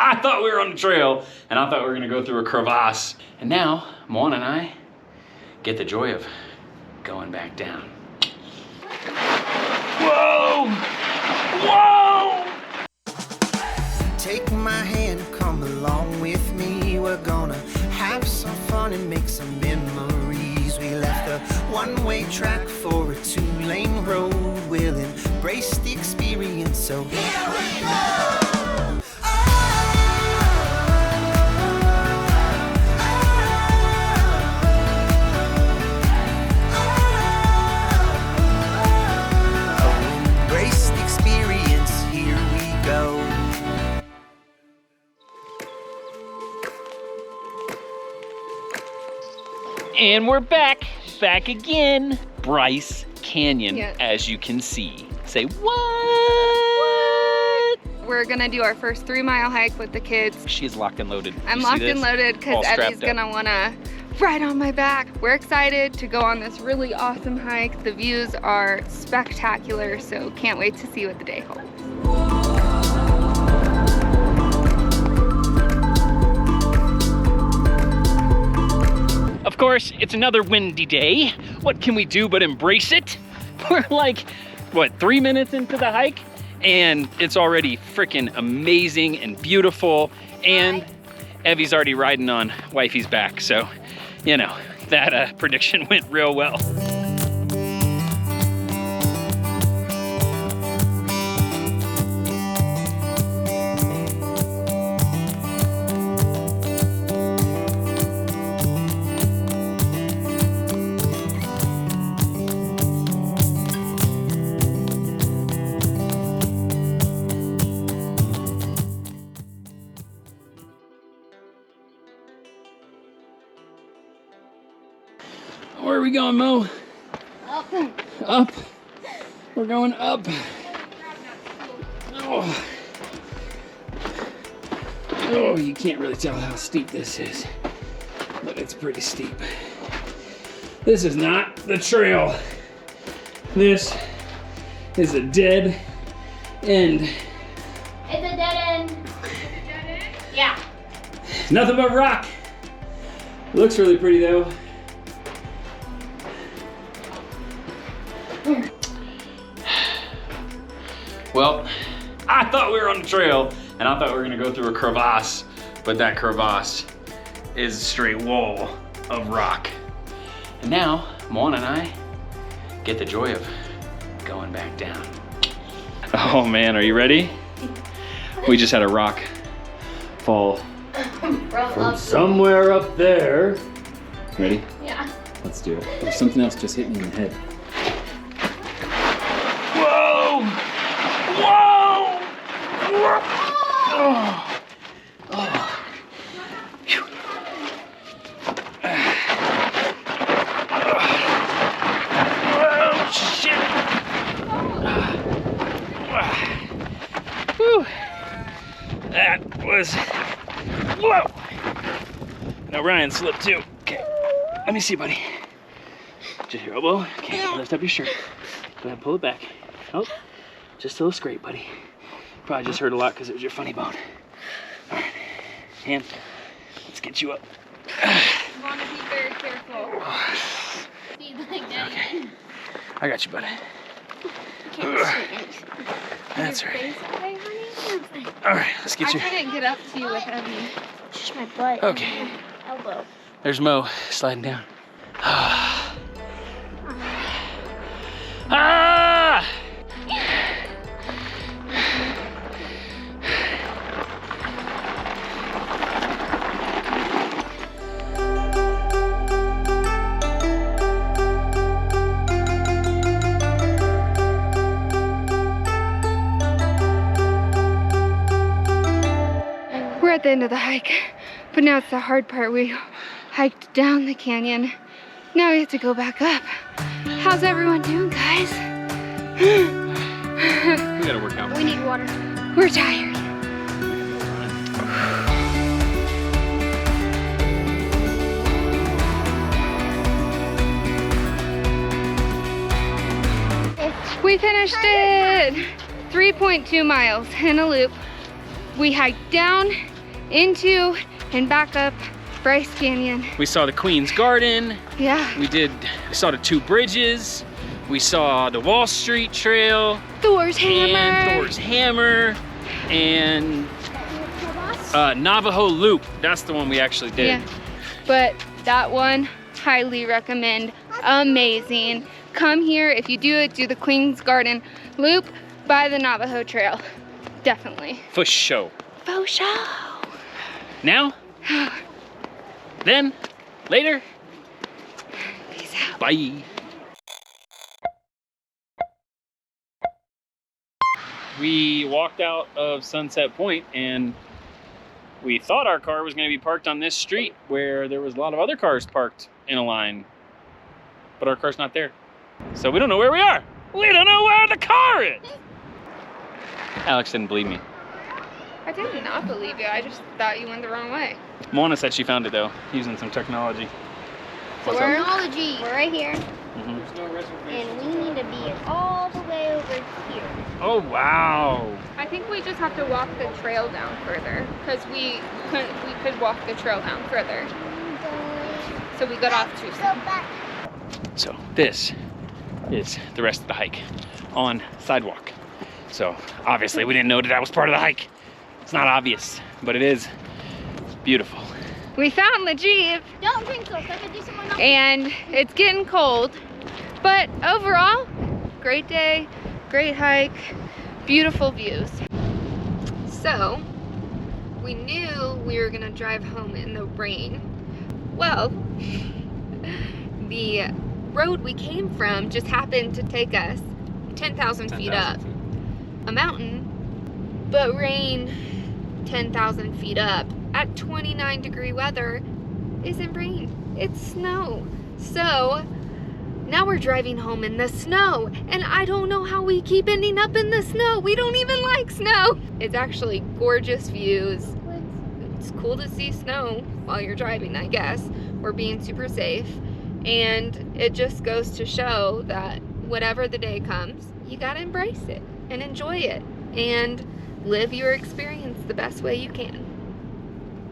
I thought we were on the trail, and I thought we were gonna go through a crevasse. And now, Moana and I get the joy of going back down. Whoa! Whoa! Take my hand, come along with me. We're gonna have some fun and make some memories. We left a one-way track for a two-lane road. We'll embrace the experience, so here we go! Embrace the experience, here we go. And we're back again. Bryce Canyon, as you can see. Say what? We're gonna do our first 3-mile hike with the kids. She is locked and loaded. I'm locked and loaded because Evie's gonna wanna ride on my back. We're excited to go on this really awesome hike. The views are spectacular, so can't wait to see what the day holds. Of course, it's another windy day. What can we do but embrace it? We're like, what, 3 minutes into the hike? And it's already freaking amazing and beautiful. And Evie's already riding on wifey's back. So, you know, that prediction went real well. Where are we going, Mo? Up. Up. We're going up. Oh. Oh, you can't really tell how steep this is, but it's pretty steep. This is not the trail. This is a dead end. It's a dead end. It's a dead end? Yeah. Nothing but rock. Looks really pretty though. Well, I thought we were on the trail, and I thought we were gonna go through a crevasse, but that crevasse is a straight wall of rock. And now, Moana and I get the joy of going back down. Oh man, are you ready? We just had a rock fall from somewhere up there. Ready? Yeah. Let's do it. There's something else just hit me in the head. Whoa! Whoa! Oh! Oh! Phew. Oh, shit! Whew. That was... Whoa! Now Ryan slipped too. Okay, let me see, buddy. Just your elbow. Okay, lift up your shirt. Go ahead, pull it back. Oh, just till it's great, buddy. Probably just hurt a lot because it was your funny bone. All right, hand. Let's get you up. You want to be very careful. Okay, I got you, buddy. That's right. All right, let's get you. I couldn't get up to you with Evie. Just my butt. Okay. Elbow. There's Mo sliding down. Ah! We're at the end of the hike, but now it's the hard part. We hiked down the canyon. Now we have to go back up. How's everyone doing, guys? We gotta work out. We need water. We're tired. We finished it! 3.2 miles in a loop. We hiked down into and back up Bryce Canyon. We saw the Queens Garden. Yeah. We saw the 2 bridges. We saw the Wall Street Trail. Thor's Hammer. And Thor's Hammer. And Navajo Loop. That's the one we actually did. Yeah. But that one, highly recommend. Amazing. Come here. If you do it, do the Queens Garden Loop by the Navajo Trail. Definitely. For show. For show. Now? Then? Later? Peace out. Bye. We walked out of Sunset Point and we thought our car was going to be parked on this street where there was a lot of other cars parked in a line, but our car's not there. So we don't know where we are. We don't know where the car is. Alex didn't believe me. I did not believe you. I just thought you went the wrong way. Mona said she found it though, using some technology. What's up? Technology. We're right here. Mhm. And we need to be all the way over here. Oh wow. I think we just have to walk the trail down further because we could walk the trail down further. So we got off too soon. So this is the rest of the hike on sidewalk. So obviously we didn't know that was part of the hike. It's not obvious, but it is beautiful. We found the Jeep. Don't drink so I could do someone else. And it's getting cold. But overall, great day, great hike, beautiful views. So, we knew we were gonna drive home in the rain. Well, the road we came from just happened to take us 10,000 feet up a mountain, but rain 10,000 feet up at 29-degree weather isn't rain, it's snow. So now we're driving home in the snow, and I don't know how we keep ending up in the snow. We don't even like snow. It's actually gorgeous views. It's cool to see snow while you're driving, I guess. We're being super safe, and it just goes to show that whatever the day comes, you gotta embrace it and enjoy it and live your experience the best way you can.